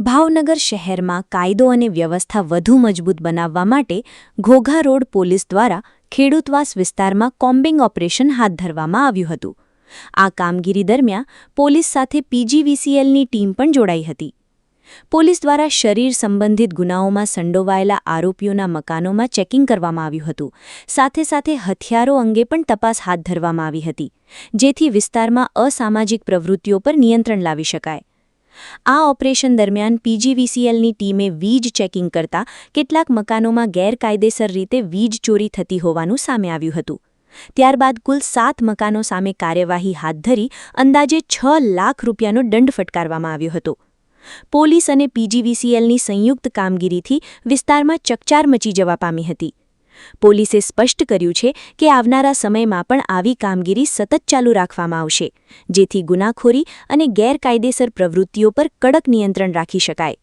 ભાવનગર શહેરમાં કાયદો અને વ્યવસ્થા વધુ મજબૂત બનાવવા માટે ઘોઘા રોડ પોલીસ દ્વારા ખેડૂતવાસ વિસ્તારમાં કોમ્બિંગ ઓપરેશન હાથ ધરવામાં આવ્યું હતું. આ કામગીરી દરમિયાન પોલીસ સાથે પીજીવીસીએલની ટીમ પણ જોડાઈ હતી. પોલીસ દ્વારા શરીર સંબંધિત ગુનાઓમાં સંડોવાયેલા આરોપીઓના મકાનોમાં ચેકિંગ કરવામાં આવ્યું હતું. સાથે સાથે હથિયારો અંગે પણ તપાસ હાથ ધરવામાં આવી હતી, જેથી વિસ્તારમાં અસામાજિક પ્રવૃત્તિઓ પર નિયંત્રણ લાવી શકાય. આ ઓપરેશન દરમિયાન પીજીવીસીએલની ટીમે વીજ ચેકિંગ કરતા કેટલાક મકાનોમાં ગેરકાયદેસર રીતે વીજ ચોરી થતી હોવાનું સામે આવ્યું હતું. ત્યારબાદ કુલ 7 મકાનો સામે કાર્યવાહી હાથ ધરી અંદાજે 6 લાખ રૂપિયાનો દંડ ફટકારવામાં આવ્યો હતો. પોલીસ અને પીજીવીસીએલની સંયુક્ત કામગીરીથી વિસ્તારમાં ચકચાર મચી જવા પામી હતી. પોલીસે સ્પષ્ટ કર્યું છે કે આવનારા સમયમાં પણ આવી કામગીરી સતત ચાલુ રાખવામાં આવશે, જેથી ગુનાખોરી અને ગેરકાયદેસર પ્રવૃત્તિઓ પર કડક નિયંત્રણ રાખી શકાય.